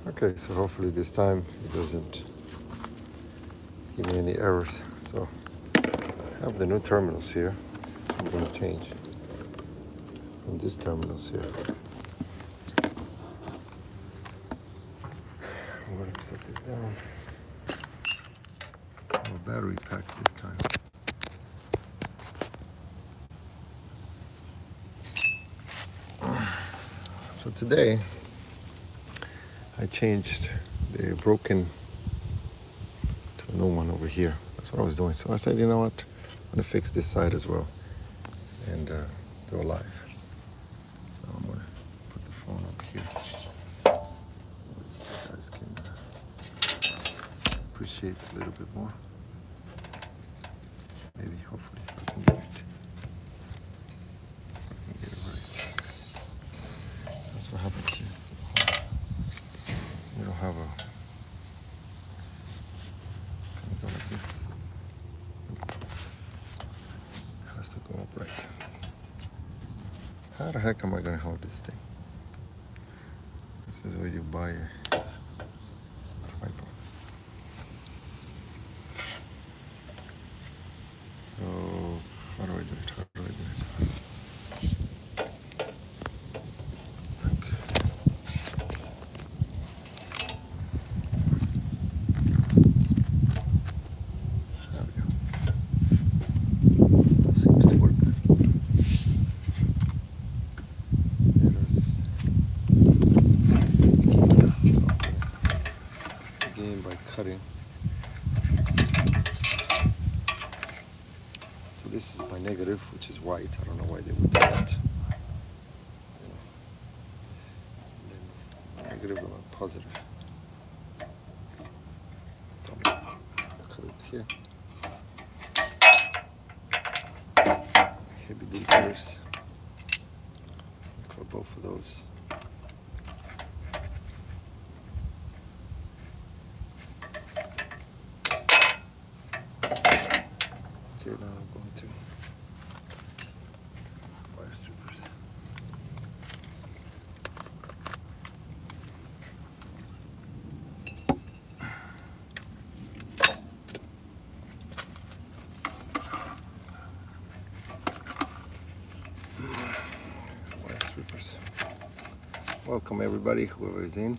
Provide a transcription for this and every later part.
Okay, so hopefully this time it doesn't give me any errors. So I have the new terminals here. I'm going to change from these terminals here. I'm going to set this down. Oh, battery pack this time. So today I changed the broken to a new one over here. That's what I was doing. So I said, you know what? I'm going to fix this side as well and do a live. So I'm going to put the phone up here so you guys can appreciate a little bit more. Maybe, hopefully, I can get it. I can get it right. That's what happens here. You don't have a. Can you go like this? It has to go up right. How the heck am I going to hold this thing? This is where you buy a tripod. So, how do I do it? How do I do it? Okay. There we go. That seems to work. Let us begin by cutting. So this is my negative, which is white. I don't know why they would do that. And then negative and positive. Cut it here. Heavy duty gears. Cut both of those. Okay, now I'm going to wire strippers. Wire strippers. Welcome everybody, whoever is in.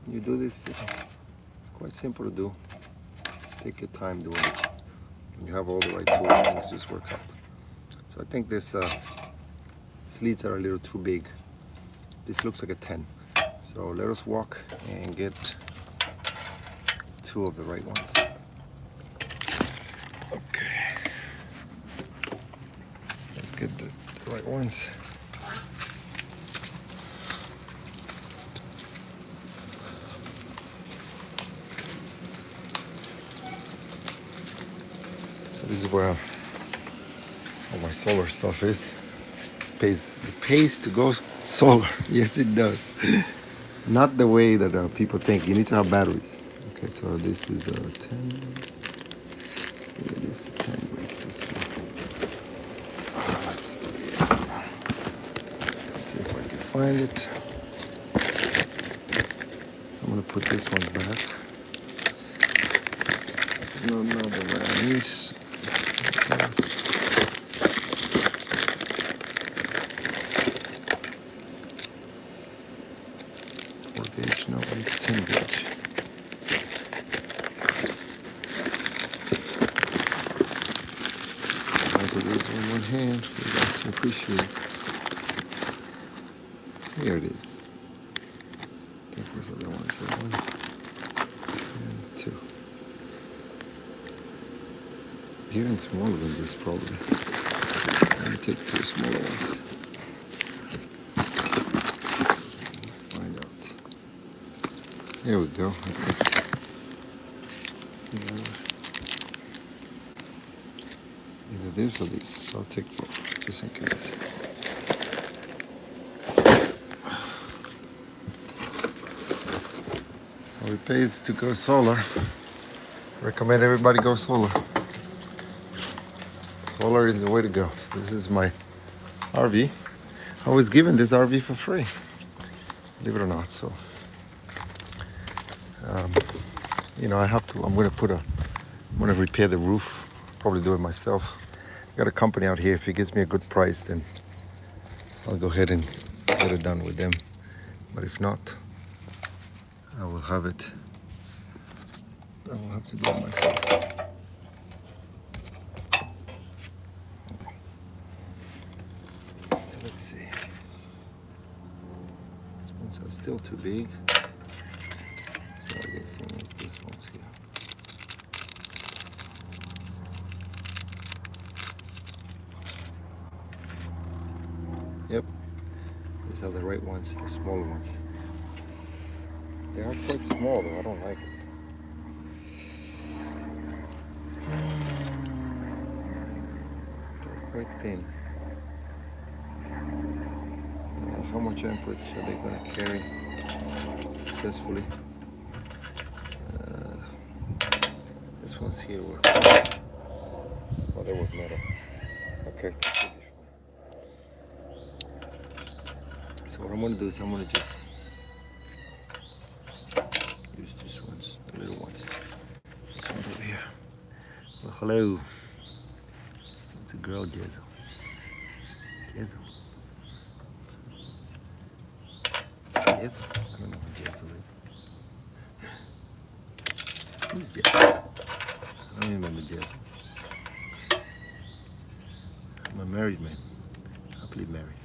You do this, it's quite simple to do. Just take your time doing it. When you have all the right tools, things just work out. So I think this leads are a little too big. This looks like a 10. So let us walk and get two of the right ones. Okay. Let's get the right ones. So this is where all my solar stuff is. It pays to go solar. Yes, it does. Not the way that people think. You need to have batteries. Okay, so this is a 10. Yeah, this is 10. Let's see if I can find it. So I'm gonna put this one back. No, the way I need. 4 gauge, no, 10 gauge. I'll do this in one hand for you guys to appreciate. Here it is. I think these are the ones. So 1 and 2. Even smaller than this, probably. Let me take 2 smaller ones. Find out. Here we go. Either this or this. So I'll take both, just in case. So it pays to go solar. Recommend everybody go solar. Solar is the way to go. So this is my RV. I was given this RV for free, believe it or not. So, I have to. I'm gonna repair the roof. Probably do it myself. I got a company out here. If he gives me a good price, then I'll go ahead and get it done with them. But if not, I will have to do it myself. So let's see. These ones are still too big. So I guess it's this one's here. Yep, these are the right ones, the smaller ones. They are quite small though, I don't like it. They're quite thin. How much amperage are they going to carry successfully? This one's here work. Oh, they work metal. Okay. So what I'm going to do is I'm going to just use these ones, the little ones. This one's over here. Well, hello. It's a girl, Jezel. Jezel. Jezel? I don't know who Jezel is. Who's Jezel? I don't remember Jezel. I'm a married man. Happily married.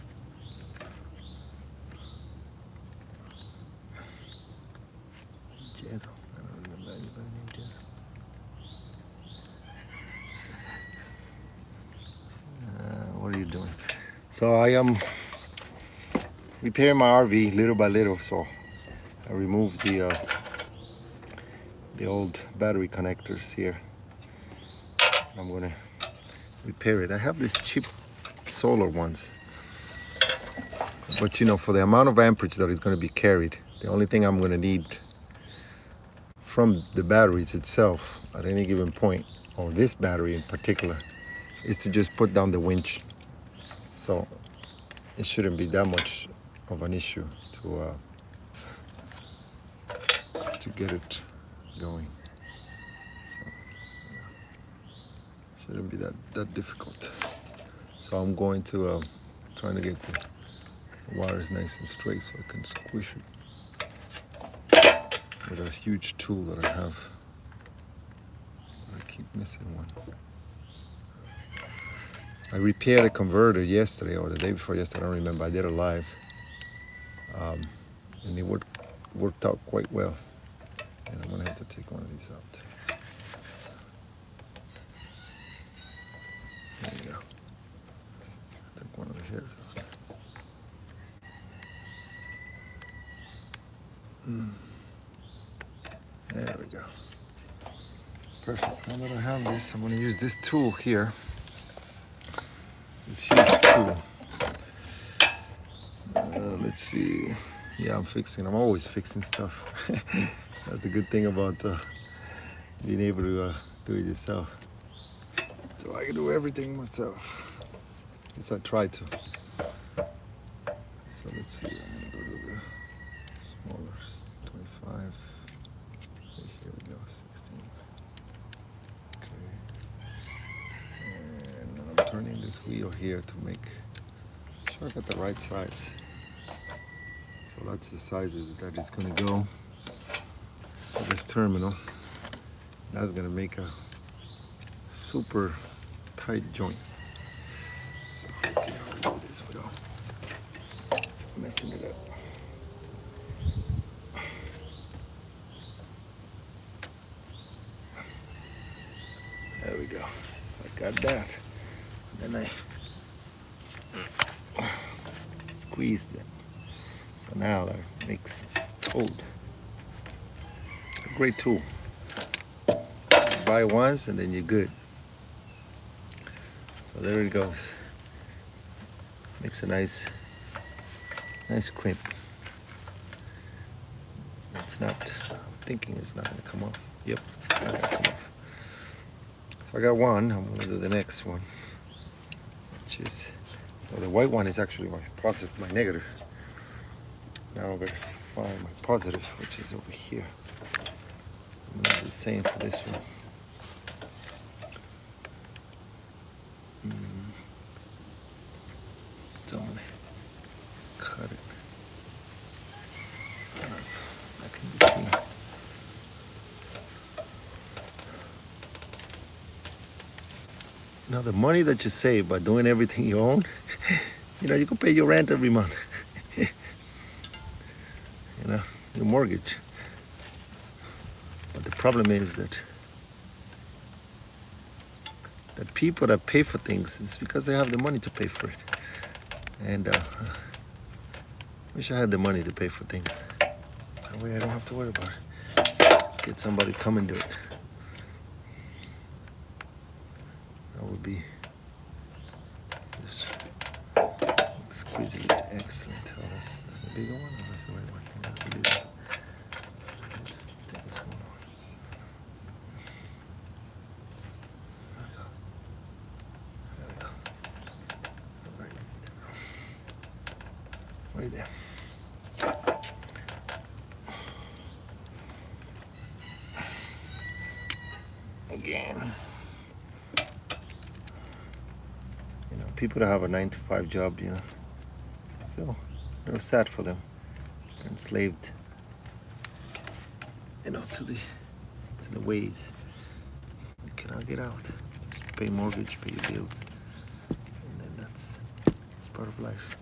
Jezel. I don't remember anybody named Jezel. What are you doing? So I am repairing my RV little by little. So I removed the old battery connectors here. I'm gonna repair it. I have these cheap solar ones, but for the amount of amperage that is going to be carried, the only thing I'm going to need from the batteries itself at any given point, or this battery in particular, is to just put down the winch. So it shouldn't be that much of an issue to get it going. So shouldn't be that difficult. So I'm going to trying to get the wires nice and straight so I can squish it with a huge tool that I have. I keep missing one. I repaired the converter yesterday or the day before yesterday, I don't remember. I did it live. And it worked out quite well. And I'm going to have to take one of these out. There you go. Take one over here. There we go. Perfect. Now that I have this, I'm going to use this tool here. This huge tool. Let's see. Yeah, I'm always fixing stuff. That's the good thing about being able to do it yourself. So I can do everything myself. At least I try to. So let's see. I'm going to go to the smaller 25. Here we go, 16th. Okay. And I'm turning this wheel here to make sure I got the right size. So that's the sizes that it's going to go for this terminal. That's going to make a super tight joint. So let's see how we do this without messing it up. There we go. So I got that. And then I squeezed it. So now that makes code. It's a great tool. You buy once and then you're good. So there it goes. Makes a nice crimp. I'm thinking it's not gonna come off Yep. So I got one. I'm gonna do the next one, which is, so the white one is actually my positive, my negative. Now I'm gonna find my positive, which is over here. I'm gonna do the same for this one. So I'm gonna cut it. I can be seen. Now the money that you save by doing everything you own, you can pay your rent every month. Your mortgage. But the problem is that people that pay for things, it's because they have the money to pay for it. And wish I had the money to pay for things. That way I don't have to worry about it. Just get somebody to come and do it. That would be just exquisitely excellent. Oh, that's the bigger one, or that's the right one? That's the bigger one. Let's take this one on. There we go. Right there. Again. People that have a 9-to-5 job, I feel real sad for them. They're enslaved, to the ways. You cannot get out. Just pay mortgage, pay your bills, and then that's part of life.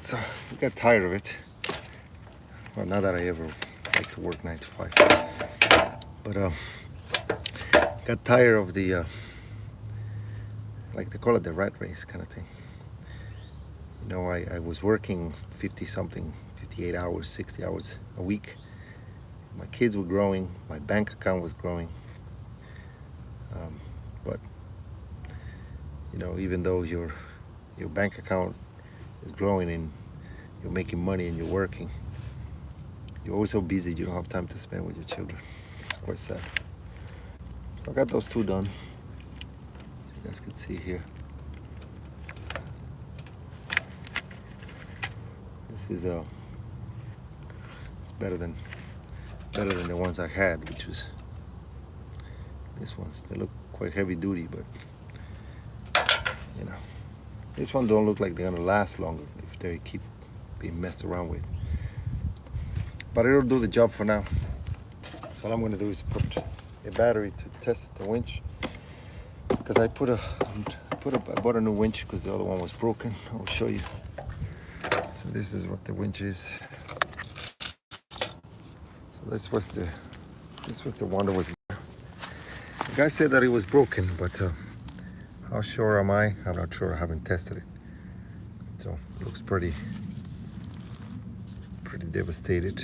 So I got tired of it. Well, not that I ever like to work 9 to 5, but got tired of the like they call it the rat race kind of thing. I was working 58 hours, 60 hours a week. My kids were growing, my bank account was growing. But even though your bank account is growing and you're making money and you're working, you're always so busy you don't have time to spend with your children. It's quite sad. So I got those two done. So you guys can see here. This is it's better than the ones I had, which was this ones. They look quite heavy duty, but this one don't look like they're gonna last longer if they keep being messed around with. But it'll do the job for now. So all I'm gonna do is put a battery to test the winch, because I bought a new winch because the other one was broken. I will show you. So this is what the winch is. So this was the one that was there. The guy said that it was broken, but how sure am I? I'm not sure. I haven't tested it. So it looks pretty devastated.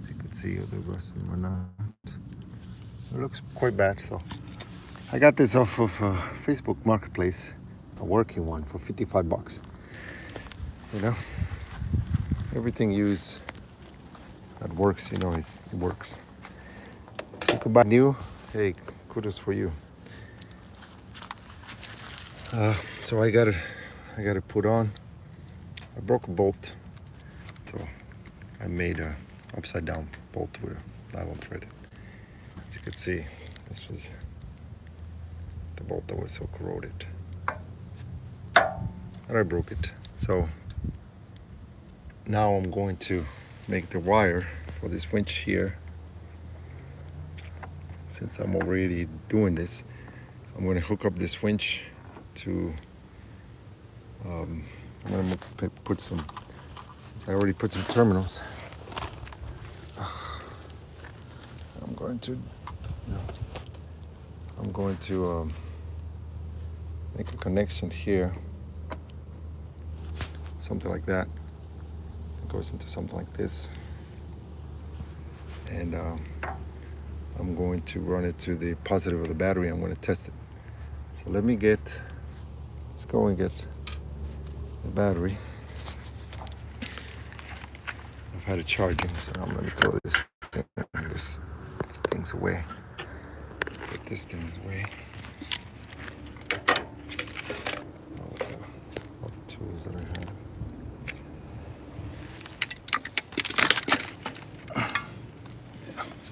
As you can see, the rust and whatnot. It looks quite bad. So I got this off of Facebook Marketplace, a working one for $55. Everything used that works, it works. You could buy new. Hey, kudos for you. So I got it put on. I broke a bolt, so I made a upside down bolt with a nylon thread. As you can see, this was the bolt that was so corroded, and I broke it. So now I'm going to make the wire for this winch here. Since I'm already doing this, I'm going to hook up this winch to I'm going to put some, since I already put some terminals, I'm going to make a connection here, something like that. It goes into something like this, and I'm going to run it to the positive of the battery. I'm going to test it. So let's go and get the battery. I've had it charging, so I'm going to throw this things away. Put this things away. All the tools that I have. Yeah, it's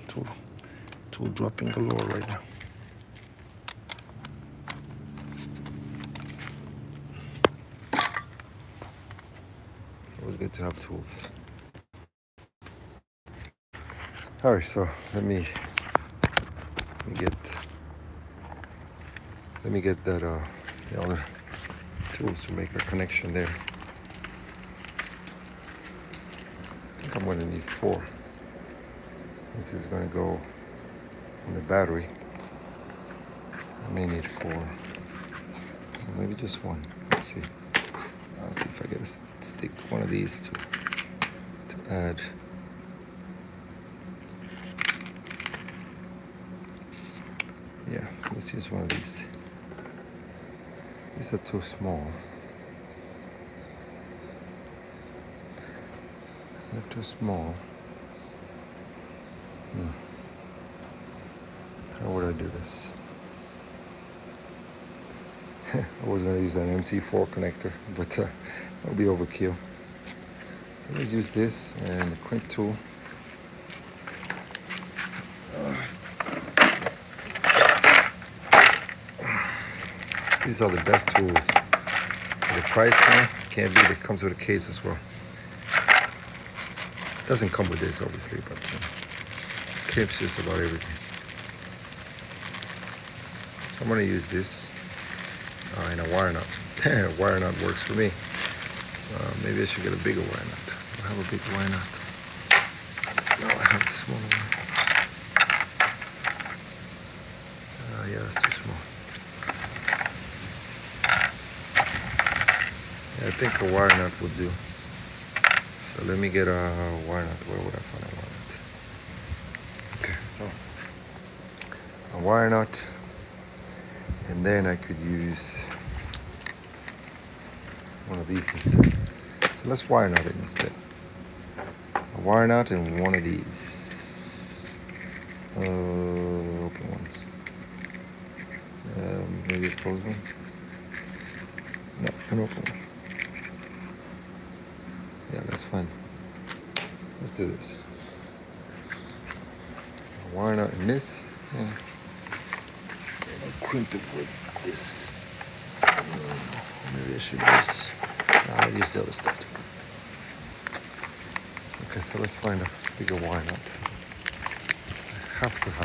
tool dropping galore right now. It's always good to have tools. All right, so let me get that the other tools to make a connection there. I think I'm gonna need 4 since it's gonna go on the battery. I may need 4, maybe just 1. Let's see. I'll see if I get a stick one of these to add. Yeah, so let's use one of these. These are too small. They're too small. How would I do this? I was going to use an MC4 connector, but that would be overkill. So let's use this and the crimp tool. These are the best tools. For the price now, can't beat it. Comes with a case as well. Doesn't come with this, obviously, but crimps just about everything. So I'm going to use this in a wire nut. Wire nut works for me. Maybe I should get a bigger wire nut. I have a big wire nut. No, I have the smaller one. Yeah, that's too small. Yeah, I think a wire nut would do. So let me get a wire nut. Where would I find a wire nut? Okay, so a wire nut. And then I could use one of these instead. So let's wire nut it instead. A wire nut and one of these open ones. Maybe a closed one. No, an open one. Yeah, that's fine. Let's do this. A wire nut and this. Yeah. Crimp it with this. Maybe I should use. I'll use the other stuff. Okay, so let's find a bigger wire nut. I have to have